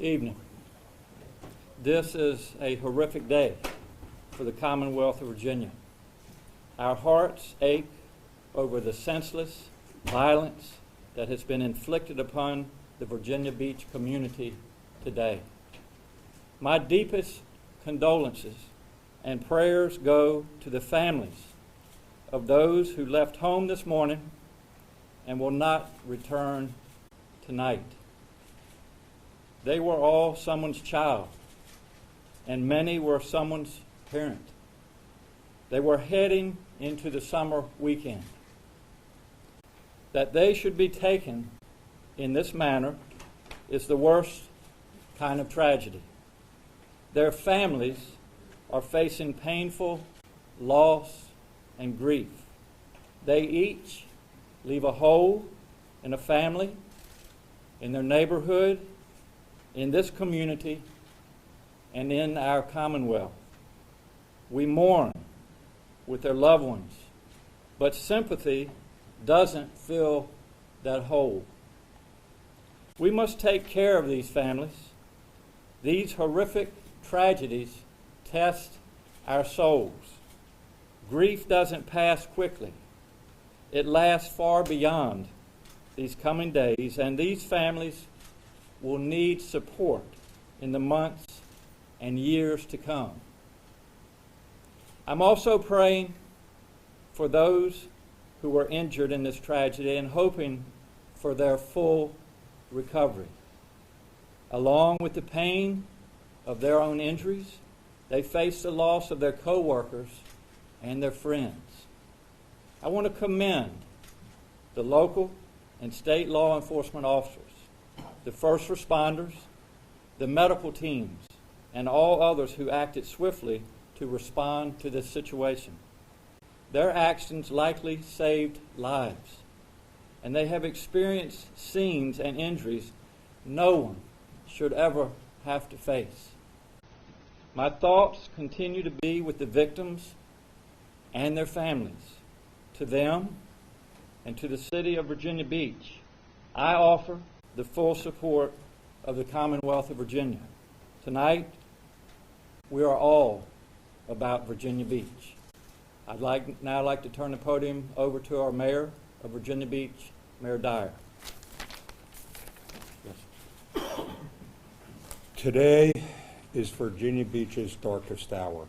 evening. This is a horrific day for the Commonwealth of Virginia. Our hearts ache over the senseless violence that has been inflicted upon the Virginia Beach community today. My deepest condolences and prayers go to the families of those who left home this morning and will not return tonight. They were all someone's child, and many were someone's parent. They were heading into the summer weekend. That they should be taken in this manner is the worst kind of tragedy. Their families are facing painful loss and grief. They each leave a hole in a family, in their neighborhood, in this community, and in our Commonwealth. We mourn with their loved ones, but sympathy doesn't fill that hole. We must take care of these families. These horrific tragedies test our souls. Grief doesn't pass quickly. It lasts far beyond these coming days, and these families will need support in the months and years to come. I'm also praying for those who were injured in this tragedy and hoping for their full recovery. Along with the pain of their own injuries, they face the loss of their co-workers and their friends. I want to commend the local and state law enforcement officers, the first responders, the medical teams, and all others who acted swiftly to respond to this situation. Their actions likely saved lives, and they have experienced scenes and injuries no one should ever have to face. My thoughts continue to be with the victims and their families. To them and to the city of Virginia Beach, I offer the full support of the Commonwealth of Virginia. Tonight, we are all about Virginia Beach. I'd now like to turn the podium over to our mayor of Virginia Beach, Mayor Dyer. Yes. Today is Virginia Beach's darkest hour.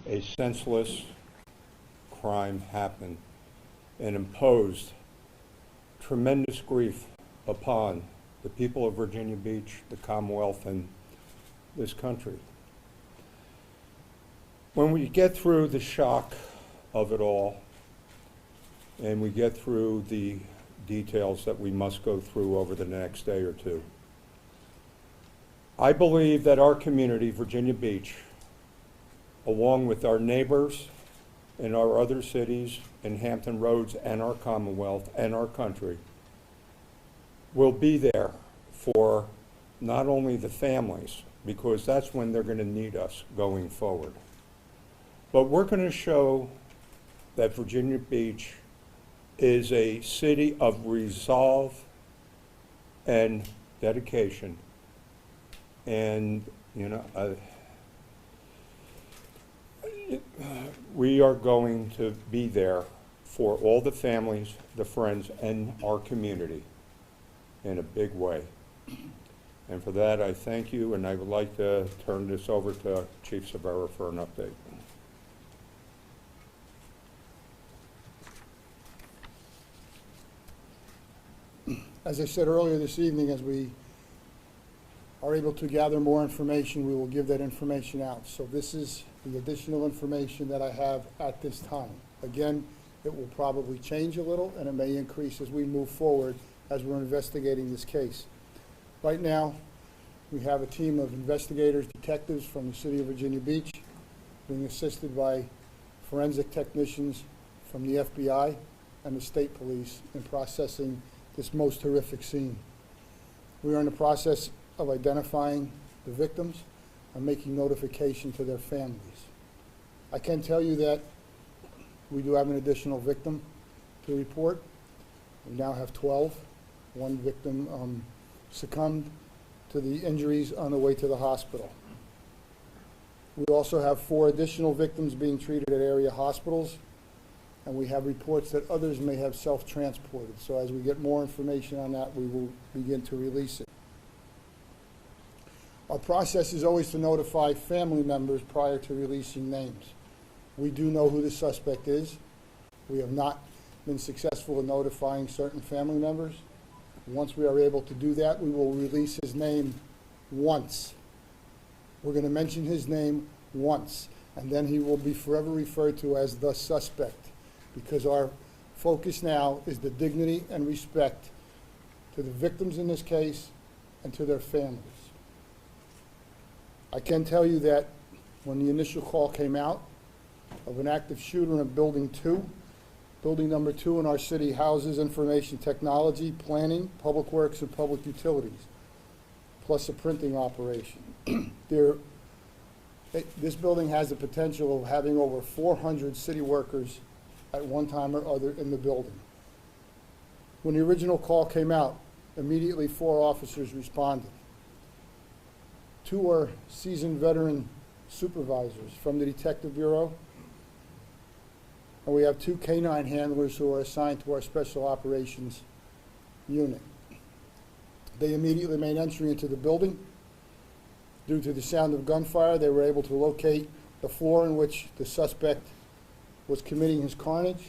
A senseless crime happened and imposed tremendous grief upon the people of Virginia Beach, the Commonwealth, and this country. When we get through the shock of it all, and we get through the details that we must go through over the next day or two, I believe that our community, Virginia Beach, along with our neighbors in our other cities in Hampton Roads and our Commonwealth and our country, will be there for not only the families, because that's when they're going to need us going forward, but we're going to show that Virginia Beach is a city of resolve and dedication. And, we are going to be there for all the families, the friends, and our community in a big way. And for that, I thank you, and I would like to turn this over to Chief Cervera for an update. As I said earlier this evening, as we are able to gather more information, we will give that information out. So this is the additional information that I have at this time. Again, it will probably change a little, and it may increase as we move forward as we're investigating this case. Right now, we have a team of investigators, detectives from the city of Virginia Beach, being assisted by forensic technicians from the FBI and the state police in processing this most horrific scene. We are in the process of identifying the victims and making notification to their families. I can tell you that we do have an additional victim to report. We now have 12. One victim succumbed to the injuries on the way to the hospital. We also have 4 additional victims being treated at area hospitals, and we have reports that others may have self-transported. So as we get more information on that, we will begin to release it. Our process is always to notify family members prior to releasing names. We do know who the suspect is. We have not been successful in notifying certain family members. Once we are able to do that, we will release his name once. We're going to mention his name once, and then he will be forever referred to as the suspect, because our focus now is the dignity and respect to the victims in this case and to their families. I can tell you that when the initial call came out of an active shooter in Building 2, Building number 2 in our city houses information technology, planning, public works, and public utilities, plus a printing operation. This building has the potential of having over 400 city workers at one time or other in the building. When the original call came out, immediately 4 officers responded. 2 are seasoned veteran supervisors from the Detective Bureau, and we have 2 canine handlers who are assigned to our Special Operations Unit. They immediately made entry into the building. Due to the sound of gunfire, they were able to locate the floor in which the suspect was committing his carnage.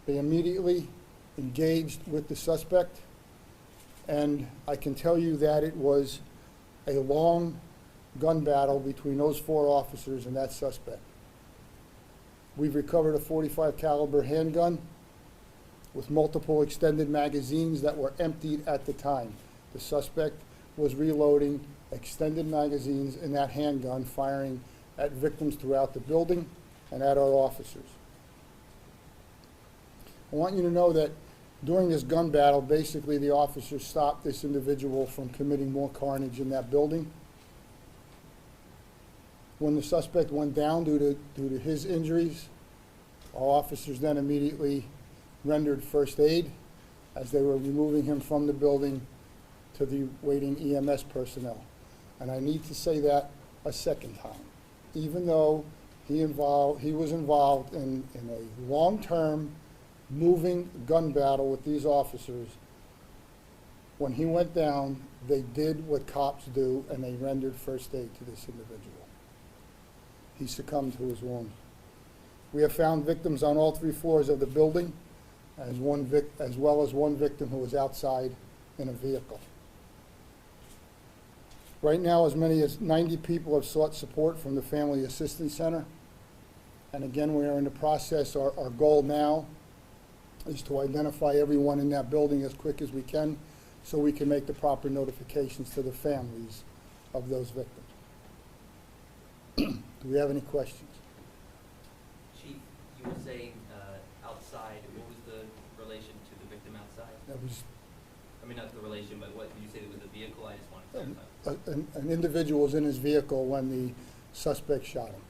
They immediately engaged with the suspect, and I can tell you that it was a long gun battle between those 4 officers and that suspect. We've recovered a .45 caliber handgun with multiple extended magazines that were emptied at the time. The suspect was reloading extended magazines in that handgun, firing at victims throughout the building and at our officers. I want you to know that during this gun battle, basically the officers stopped this individual from committing more carnage in that building. When the suspect went down due to his injuries, our officers then immediately rendered first aid as they were removing him from the building to the waiting EMS personnel. And I need to say that a second time. Even though he was involved in a long-term moving gun battle with these officers, when he went down, they did what cops do, and they rendered first aid to this individual. He succumbed to his wounds. We have found victims on all 3 floors of the building, as well as one victim who was outside in a vehicle. Right now, as many as 90 people have sought support from the Family Assistance Center. And again, we are in the process. Our goal now is to identify everyone in that building as quick as we can so we can make the proper notifications to the families of those victims. Do we have any questions? Chief, you were saying outside. What was the relation to the victim outside? That was I mean, not the relation, but what did you say it was a vehicle? I just wanted to clarify. an individual was in his vehicle when the suspect shot him.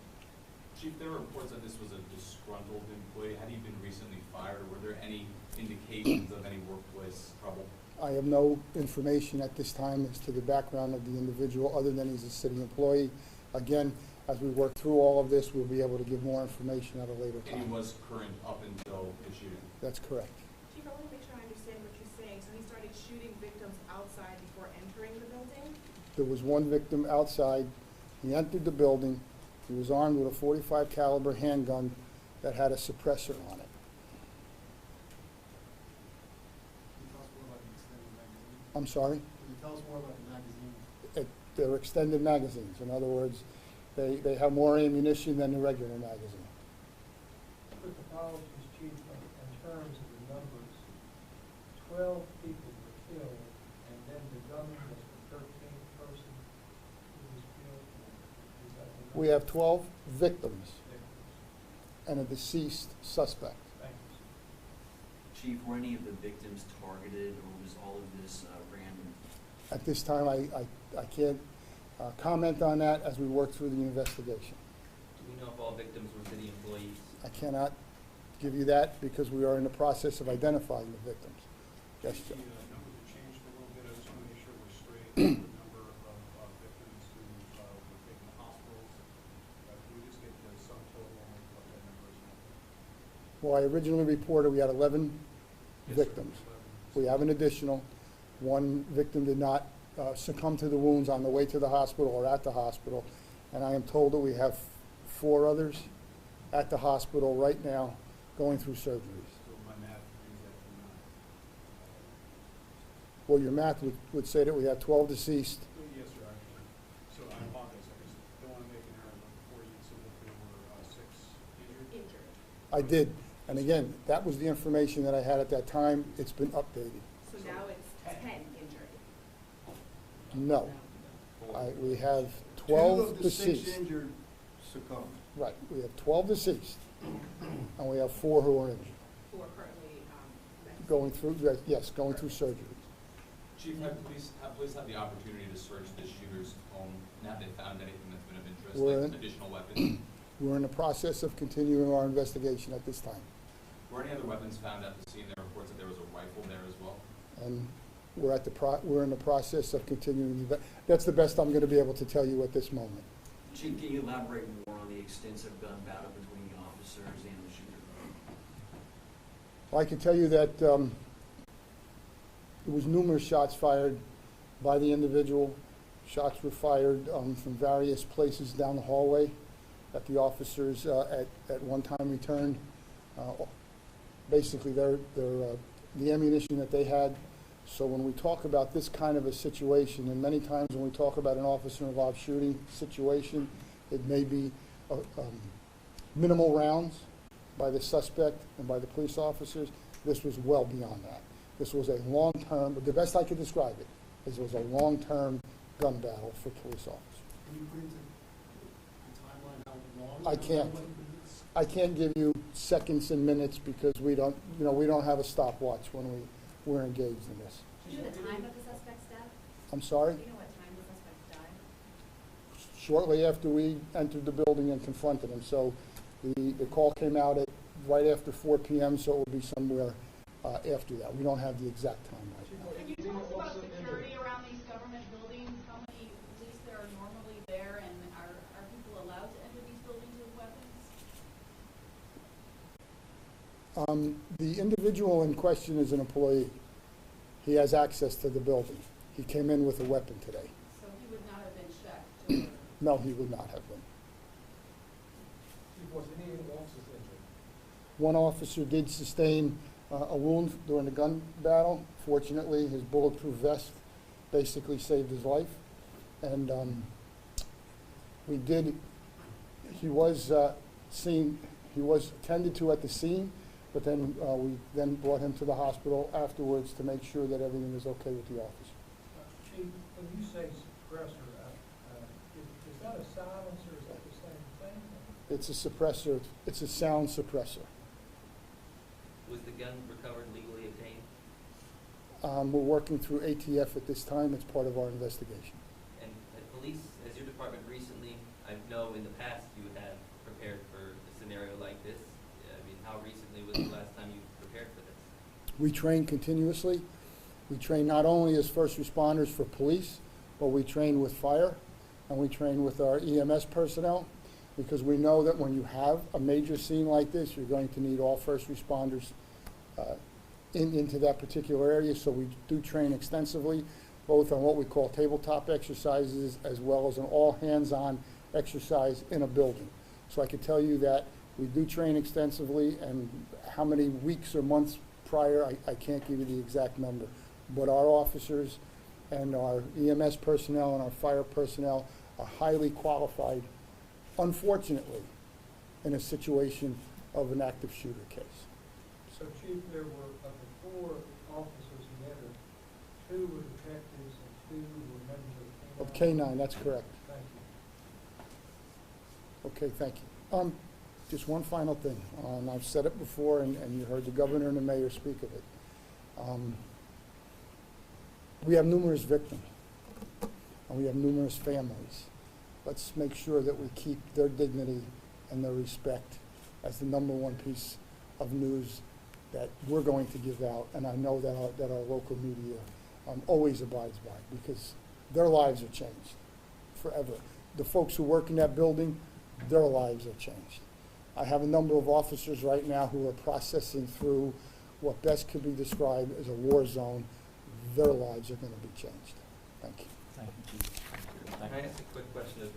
Chief, there were reports that this was a disgruntled employee. Had he been recently fired, or were there any indications of any workplace trouble? I have no information at this time as to the background of the individual, other than he's a city employee. Again, as we work through all of this, we'll be able to give more information at a later And he time. was current up until the shooting? That's correct. Chief, I want to make sure I understand what you're saying. So he started shooting victims outside before entering the building? There was one victim outside. He entered the building. He was armed with a .45 caliber handgun that had a suppressor on it. Can you tell us more about the extended magazine? I'm sorry? Can you tell us more about the magazine? They're extended magazines. In other words, they have more ammunition than the regular magazine. Quick apologies, Chief, in terms of the numbers. 12 people were killed, and then the gunman was the 13th person who was killed. Is that the number? We have 12 victims Victims. and a deceased suspect. Thank you. Chief, were any of the victims targeted, or was all of this random? At this time, I can't comment on that as we work through the investigation. Do we know if all victims were city employees? I cannot give you that because we are in the process of identifying the victims. Yes, Joe? The numbers have changed a little bit. I just want to make sure we're straight. Well, I originally reported we had 11 Yes, sir. victims. We have an additional. One victim did not succumb to the wounds on the way to the hospital or at the hospital. And I am told that we have 4 others at the hospital right now going through surgeries. So my math brings that to 9. Well, your math would say that we have 12 deceased. Yes, sir, actually. So I apologize, I just don't want to make an error before you, so that there were 6 injured? Injured. I did. And again, that was the information that I had at that time. It's been updated. So now it's 10 injured. No. We have 12 Two of the 6 deceased. injured succumbed. Right, we have 12 deceased, and we have 4 who are injured, Who are currently, going through, yes, going through surgery. Chief, have police had the opportunity to search the shooter's home? And have they found anything that's been of interest, We're like in- additional weapons? We're in the process of continuing our investigation at this time, Were any other weapons found at the scene? There were reports that there was a rifle there as well. and we're in the process of continuing. That's the best I'm going to be able to tell you at this moment. Chief, can you elaborate more on the extensive gun battle between the officers and the shooter? I can tell you that there was numerous shots fired by the individual. Shots were fired from various places down the hallway that the officers at one time returned. Basically, the ammunition that they had. So when we talk about this kind of a situation, and many times when we talk about an officer-involved shooting situation, it may be minimal rounds by the suspect and by the police officers. This was well beyond that. This was a long-term, but the best I could describe it, is it was a long-term gun battle for police officers. Can you put into the timeline how long? I can't. I can't give you seconds and minutes because we don't have a stopwatch when we're engaged in this. Do you know the time of the suspect's death? I'm sorry? Do you know what time the suspect died? Shortly after we entered the building and confronted him. So the call came out at right after 4 p.m., so it would be somewhere after that. We don't have the exact time right now. Can you tell us about security around these government buildings? How many police there are normally there, and are people allowed to enter these buildings with weapons? The individual in question is an employee. He has access to the building. He came in with a weapon today. So he would not have been checked? No, he would not have been. Was any of the officers injured? One officer did sustain a wound during the gun battle. Fortunately, his bulletproof vest basically saved his life. And he was attended to at the scene, but then we then brought him to the hospital afterwards to make sure that everything was okay with the officer. Chief, when you say suppressor, is that a silencer, is that the same thing? It's a suppressor, it's a sound suppressor. Was the gun recovered legally obtained? We're working through ATF at this time. It's part of our investigation. And police, as your department recently, I know in the past you have prepared for a scenario like this. I mean, how recently was the last time you prepared for this? We train continuously. We train not only as first responders for police, but we train with fire, and we train with our EMS personnel, because we know that when you have a major scene like this, you're going to need all first responders into that particular area. So we do train extensively, both on what we call tabletop exercises as well as an all-hands-on exercise in a building. So I can tell you that we do train extensively, and how many weeks or months prior, I can't give you the exact number. But our officers and our EMS personnel and our fire personnel are highly qualified, unfortunately, in a situation of an active shooter case. So Chief, there were, of the 4 officers who entered, 2 were detectives and 2 were members Of of K-9? K-9, that's correct. Thank you. Okay, thank you. Just one final thing. I've said it before, and you heard the governor and the mayor speak of it. We have numerous victims, and we have numerous families. Let's make sure that we keep their dignity and their respect as the #1 piece of news that we're going to give out, and I know that our local media always abides by, because their lives are changed forever. The folks who work in that building, their lives are changed. I have a number of officers right now who are processing through what best could be described as a war zone. Their lives are going to be changed. Thank you. Thank you, Chief. Thank Can I you. ask a quick question of